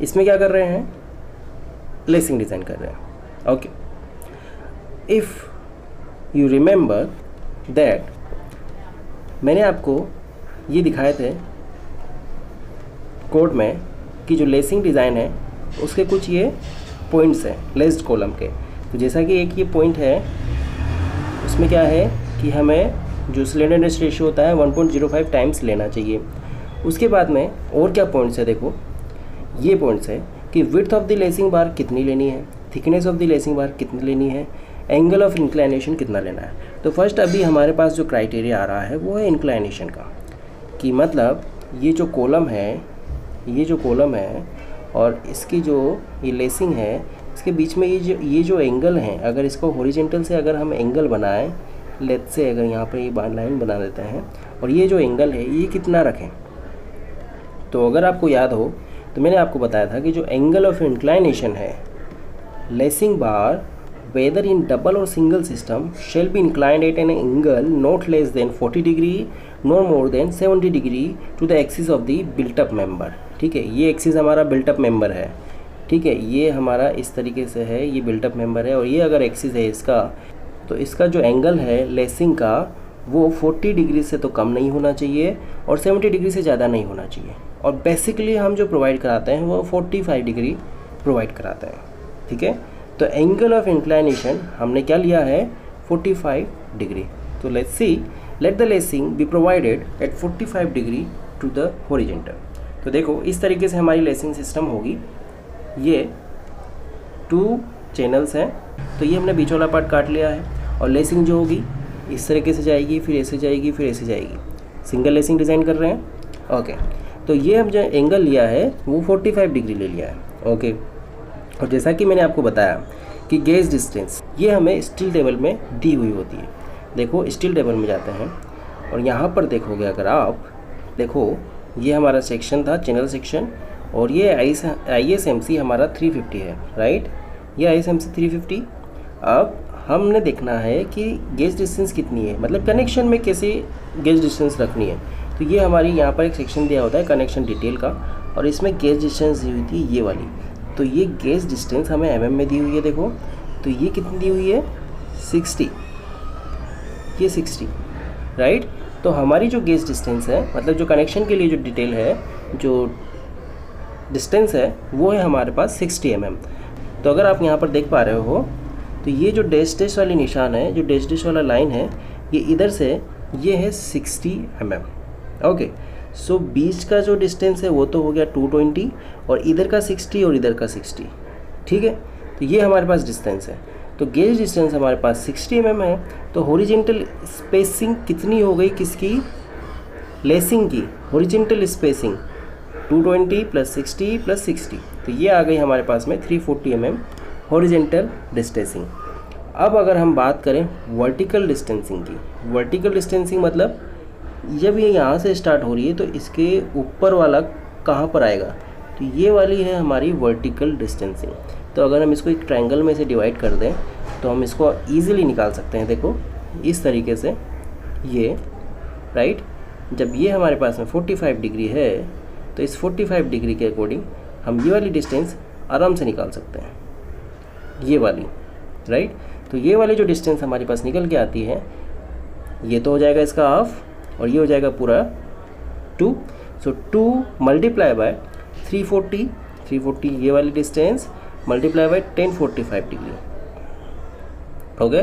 इसमें क्या कर रहे हैं, लेसिंग डिज़ाइन कर रहे हैं। Okay, if you remember that मैंने आपको ये दिखाए थे कोड में कि जो लेसिंग डिज़ाइन है उसके कुछ ये पॉइंट्स हैं लेस्ड कॉलम के। तो जैसा कि एक ये पॉइंट है, उसमें क्या है कि हमें जो स्लेंडरनेस रेशियो होता है 1.05 टाइम्स लेना चाहिए। उसके बाद में और क्या पॉइंट्स है, देखो ये पॉइंट्स है कि width of the lacing bar कितनी लेनी है, thickness of the lacing bar कितनी लेनी है, एंगल ऑफ इंक्लाइनेशन कितना लेना है। तो फर्स्ट अभी हमारे पास जो क्राइटेरिया आ रहा है वो है इंक्लाइनेशन का, कि मतलब ये जो कॉलम है और इसकी जो ये लेसिंग है, इसके बीच में ये जो एंगल है, अगर इसको हॉरिजॉन्टल से अगर हम एंगल बनाएं, लेट्स से अगर यहाँ पर ये लाइन बना देते हैं और ये जो एंगल है ये कितना रखें। तो अगर आपको याद हो तो मैंने आपको बताया था कि जो एंगल ऑफ इंक्लाइनेशन है, lacing bar whether in double or single system shall be inclined at an angle not less than 40 degree nor more than 70 degree to the axis of the built up member। ठीक है, ये axis हमारा built up member है। ठीक है, ये हमारा इस तरीके से है, ये बिल्ट अप मेंबर है और ये अगर एक्सिस है इसका, तो इसका जो एंगल है लेसिंग का वो 40 डिग्री से तो कम नहीं होना चाहिए और 70 डिग्री से ज़्यादा नहीं होना चाहिए। और बेसिकली हम जो प्रोवाइड कराते हैं वो 45 डिग्री प्रोवाइड कराते हैं। ठीक है, तो एंगल ऑफ इंक्लाइनेशन हमने क्या लिया है, 45 डिग्री। तो let's see, let the lacing be provided at 45 degree to the horizontal. तो देखो इस तरीके से हमारी लेसिंग सिस्टम होगी। ये 2 चैनल्स हैं, तो ये हमने बीच वाला पार्ट काट लिया है और लेसिंग जो होगी इस तरीके से जाएगी, फिर ऐसे जाएगी, फिर ऐसे जाएगी। सिंगल लेसिंग डिज़ाइन कर रहे हैं। ओके, तो ये हम जो एंगल लिया है वो 45 डिग्री ले लिया है। ओके, और जैसा कि मैंने आपको बताया कि गेज डिस्टेंस ये हमें स्टील टेबल में दी हुई होती है। देखो स्टील टेबल में जाते हैं और यहाँ पर देखोगे, अगर आप देखो ये हमारा सेक्शन था, चैनल सेक्शन, और ये ISMC हमारा 350 है, राइट, ये ISMC 350। अब हमने देखना है कि गेज डिस्टेंस कितनी है, मतलब कनेक्शन में कैसे गेज डिस्टेंस रखनी है। तो ये हमारी यहाँ पर एक सेक्शन दिया होता है कनेक्शन डिटेल का, और इसमें गेज डिस्टेंस दी हुई थी ये वाली। तो ये गेज डिस्टेंस हमें mm में दी हुई है। देखो तो ये कितनी दी हुई है, 60, ये 60, राइट। तो हमारी जो गेज डिस्टेंस है, मतलब जो कनेक्शन के लिए जो डिटेल है, जो डिस्टेंस है, वो है हमारे पास 60 mm। तो अगर आप यहाँ पर देख पा रहे हो तो ये जो डैश वाली निशान है, जो डैश वाला लाइन है, ये इधर से ये है 60 mm। ओके, सो बीच का जो डिस्टेंस है वो तो हो गया 220 और इधर का 60 और इधर का 60। ठीक है, तो ये हमारे पास डिस्टेंस है। तो गेज डिस्टेंस हमारे पास 60 mm है। तो हॉरिजॉन्टल स्पेसिंग कितनी हो गई, किसकी, लेसिंग की हॉरिजॉन्टल स्पेसिंग 220 + 60 + 60। तो ये आ गई हमारे पास में 340 mm हॉरिजॉन्टल डिस्टेंसिंग। अब अगर हम बात करें वर्टिकल डिस्टेंसिंग की, वर्टिकल डिस्टेंसिंग मतलब जब ये यहाँ से स्टार्ट हो रही है तो इसके ऊपर वाला कहाँ पर आएगा, तो ये वाली है हमारी वर्टिकल डिस्टेंसिंग। तो अगर हम इसको एक ट्रायंगल में से डिवाइड कर दें तो हम इसको ईजिली निकाल सकते हैं। देखो इस तरीके से ये, राइट, जब ये हमारे पास में 45 डिग्री है तो इस 45 डिग्री के अकॉर्डिंग हम ये वाली डिस्टेंस आराम से निकाल सकते हैं, ये वाली, राइट। तो ये वाली जो डिस्टेंस हमारे पास निकल के आती है, ये तो हो जाएगा इसका हाफ और ये हो जाएगा पूरा 2। सो 2 × 340 ये वाली distance multiply by 1045 degree. Okay,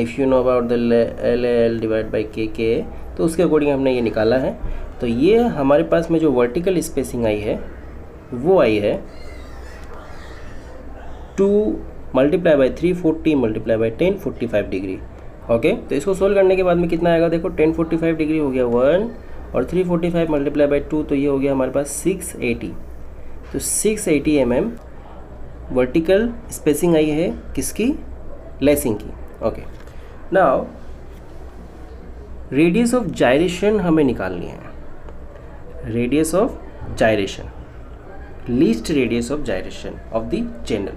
if you know about the LL divide by KK, तो उसके अकॉर्डिंग हमने ये निकाला है। तो ये हमारे पास में जो वर्टिकल स्पेसिंग आई है वो आई है 2 × 340 × 1045 डिग्री। ओके, तो इसको सोल्व करने के बाद में कितना आएगा, देखो 1045 डिग्री हो गया 1 और 345 × 2, तो ये हो गया हमारे पास 680। तो 680 mm वर्टिकल स्पेसिंग आई है किसकी, लेसिंग की। Okay, now radius of gyration हमें निकालनी है। Radius of gyration, least radius of gyration of the channel.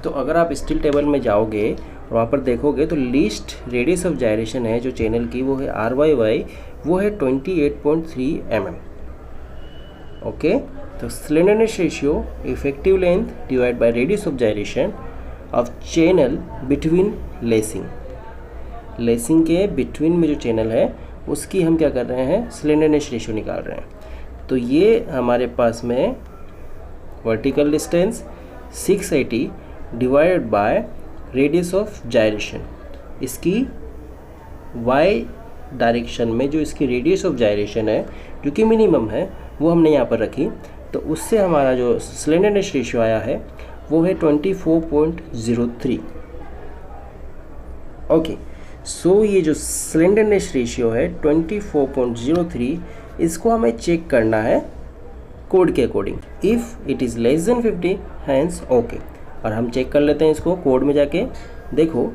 तो अगर आप स्टील टेबल में जाओगे और वहाँ पर देखोगे तो लीस्ट रेडियस ऑफ जायरेशन है जो चैनल की, वो है RYY, वो है 28.3 mm। ओके, तो slenderness ratio effective length divide by radius of gyration of channel between lacing. Lacing के बिटवीन में जो चैनल है उसकी हम क्या कर रहे हैं, स्लेंडरनेस रेशियो निकाल रहे हैं। तो ये हमारे पास में vertical distance 680 divided by radius of gyration, इसकी y डायरेक्शन में जो इसकी रेडियस ऑफ जायरेशन है जो कि मिनिमम है वो हमने यहाँ पर रखी। तो उससे हमारा जो स्लेंडरनेस रेशियो आया है वो है 24.03। ओके, सो ये जो स्लेंडरनेस रेशियो है 24.03, इसको हमें चेक करना है कोड के according. If it is less than 50 hence okay. और हम चेक कर लेते हैं इसको कोड में जाके। देखो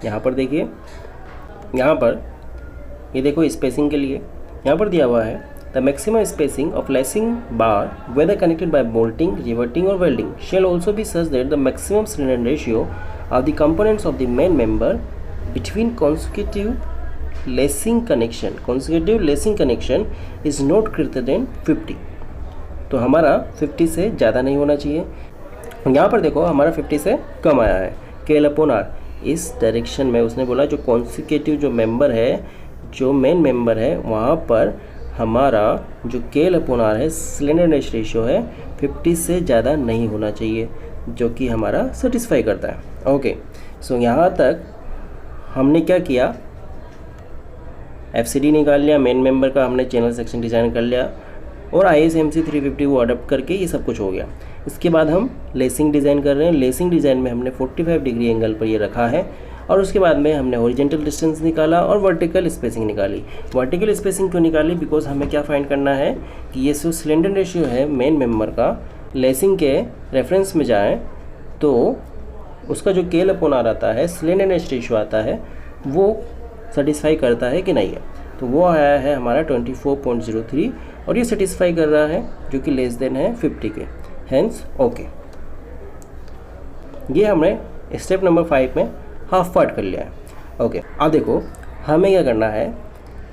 यहाँ पर देखिए, यहाँ पर ये देखो स्पेसिंग के लिए यहाँ पर दिया हुआ है the maximum spacing of lacing bar whether connected by bolting, riveting और welding shall also be such that the maximum slenderness ratio of the components of the main member between consecutive lacing connection is not greater than 50। तो हमारा 50 से ज़्यादा नहीं होना चाहिए। यहाँ पर देखो हमारा 50 से कम आया है। KL/R इस डायरेक्शन में उसने बोला जो कॉन्सिक्यूटिव जो मेंबर है, जो मेन मेंबर है, वहाँ पर हमारा जो KL/R है स्लेंडरनेस रेशियो है 50 से ज़्यादा नहीं होना चाहिए, जो कि हमारा सेटिस्फाई करता है। ओके, सो यहाँ तक हमने क्या किया, FCD निकाल लिया, मेन मेंबर का हमने चैनल सेक्शन डिज़ाइन कर लिया और ISMC 350 वो अडोप्ट करके ये सब कुछ हो गया। इसके बाद हम लेसिंग डिज़ाइन कर रहे हैं। लेसिंग डिज़ाइन में हमने 45 डिग्री एंगल पर ये रखा है और उसके बाद में हमने हॉरिजॉन्टल डिस्टेंस निकाला और वर्टिकल स्पेसिंग निकाली। वर्टिकल स्पेसिंग क्यों निकाली, बिकॉज हमें क्या फाइंड करना है कि ये जो स्लेंडर रेशियो है मेन मेंबर का लेसिंग के रेफरेंस में जाए तो उसका जो KL/R आता है, स्लेंडरनेस रेशियो आता है, वो सेटिस्फाई करता है कि नहीं है। तो वो आया है हमारा 24.03 और ये सेटिस्फाई कर रहा है जो कि लेस देन है 50 के, हैंस ओके। ये हमने स्टेप नंबर 5 में हाफ पार्ट कर लिया है। ओके, अब देखो हमें क्या करना है,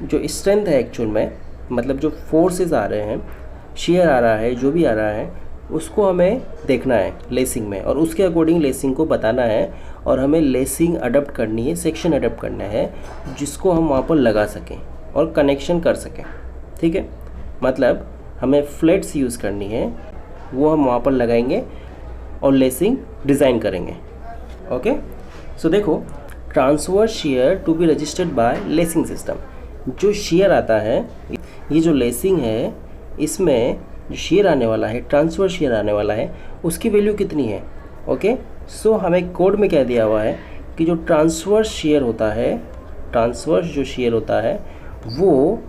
जो स्ट्रेंथ है एक्चुअल में, मतलब जो फोर्सेस आ रहे हैं, शेयर आ रहा है, जो भी आ रहा है, उसको हमें देखना है लेसिंग में और उसके अकॉर्डिंग लेसिंग को बताना है और हमें लेसिंग अडप्ट करनी है, सेक्शन अडप्ट करना है जिसको हम वहाँ पर लगा सकें और कनेक्शन कर सकें। ठीक है, मतलब हमें फ्लेट्स यूज़ करनी है, वो हम वहाँ पर लगाएंगे और लेसिंग डिज़ाइन करेंगे। ओके, सो देखो transverse shear to be registered by lacing system. जो शेयर आता है, ये जो लेसिंग है, इसमें जो शेयर आने वाला है, ट्रांसवर्स शेयर आने वाला है, उसकी वैल्यू कितनी है। ओके, सो हमें कोड में क्या दिया हुआ है कि जो ट्रांसवर्स शेयर होता है, ट्रांसवर्स जो शेयर होता है वो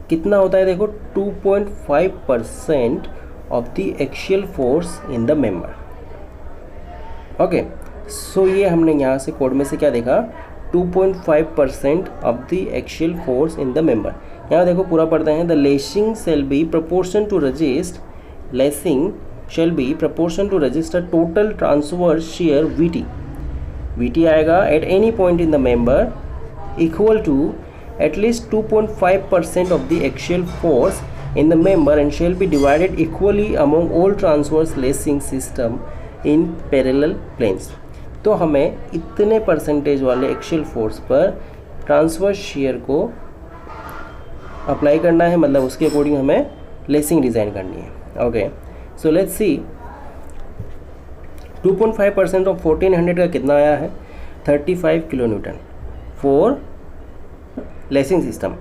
कितना होता है, देखो 2.5% of the axial force in the member. Okay, so ये हमने यहाँ से कोड में से क्या देखा, 2.5% of the axial force in the member. यहाँ देखो पूरा पढ़ते हैं, the lacing shall be proportion to resist, lacing shall be proportion to register total transverse shear VT। VT आएगा at any point in the member equal to at least 2.5% of the axial force in the member and shall be divided equally among all transverse lacing system in parallel planes। तो हमें इतने percentage वाले axial force पर transverse share को apply करना है, मतलब उसके अकॉर्डिंग हमें लेसिंग डिज़ाइन करनी है। Okay, so let's see 2.5% of 1400 का कितना आया है, 35 kilo Newton for lacing system.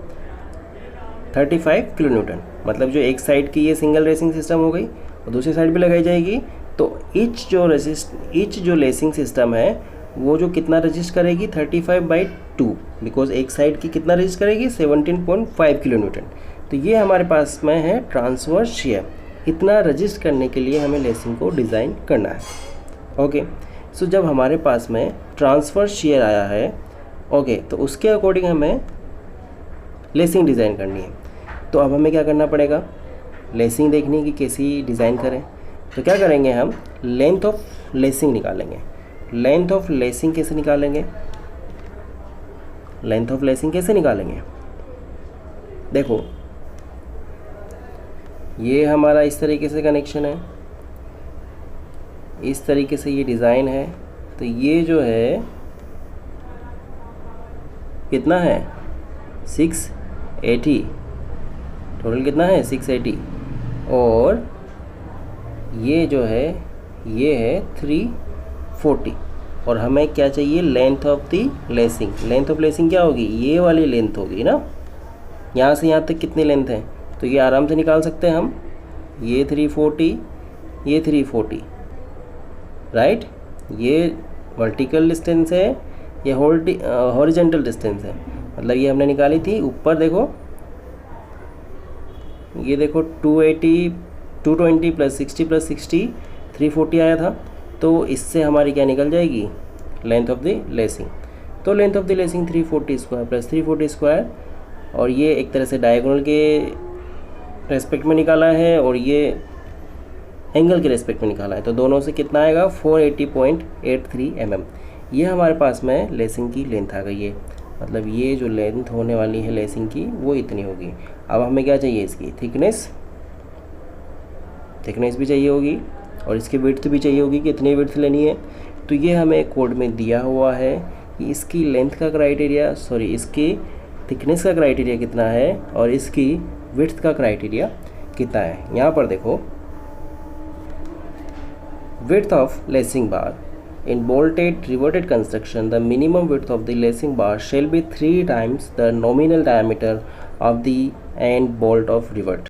35 kilo Newton, मतलब जो एक साइड की ये सिंगल रेसिंग सिस्टम हो गई और दूसरी साइड भी लगाई जाएगी, तो ईच जो लेसिंग सिस्टम है वो जो कितना रजिस्ट करेगी 35/2, बिकॉज एक साइड की कितना रजिस्ट करेगी 17.5 किलो न्यूटन। तो ये हमारे पास में है ट्रांसवर्स शेयर, इतना रजिस्ट करने के लिए हमें लेसिंग को डिज़ाइन करना है। ओके, सो जब हमारे पास में ट्रांसवर्स शेयर आया है, ओके, तो उसके अकॉर्डिंग हमें लेसिंग डिज़ाइन करनी है। तो अब हमें क्या करना पड़ेगा, लेसिंग देखनी कि कैसी डिज़ाइन करें। तो क्या करेंगे, हम लेंथ ऑफ लेसिंग निकालेंगे। लेंथ ऑफ लेसिंग कैसे निकालेंगे, लेंथ ऑफ लेसिंग कैसे निकालेंगे, देखो ये हमारा इस तरीके से कनेक्शन है, इस तरीके से ये डिज़ाइन है। तो ये जो है कितना है 680, टोटल कितना है 680, और ये जो है ये है 340। और हमें क्या चाहिए, length of the lacing. Length of lacing क्या होगी, ये वाली लेंथ होगी ना, यहाँ से यहाँ तक कितनी लेंथ है, तो ये आराम से निकाल सकते हैं हम। ये 340, ये 340, राइट। ये वर्टिकल डिस्टेंस है, ये हॉरिजेंटल डिस्टेंस है, मतलब ये हमने निकाली थी। ऊपर देखो, ये देखो 280 220 + 60 + 60 340 आया था। तो इससे हमारी क्या निकल जाएगी, लेंथ ऑफ द लेसिंग। तो length of the lacing 340 square + 340 square, और ये एक तरह से डायगोनल के रेस्पेक्ट में निकाला है और ये एंगल के रेस्पेक्ट में निकाला है। तो दोनों से कितना आएगा 480.83 mm। ये हमारे पास में लेसिंग की लेंथ आ गई है, मतलब ये जो लेंथ होने वाली है लेसिंग की वो इतनी होगी। अब हमें क्या चाहिए, इसकी थिकनेस भी चाहिए होगी, और इसकी विड्थ भी चाहिए होगी कि कितनी विड्थ लेनी है। तो ये हमें कोड में दिया हुआ है कि इसकी लेंथ का क्राइटेरिया, इसकी थिकनेस का क्राइटेरिया कितना है और इसकी विड्थ का क्राइटेरिया कितना है। यहाँ पर देखो, width of lacing bar in bolted riveted construction, the minimum width of the lacing bar shall be 3 times the nominal diameter of the end bolt of rivet।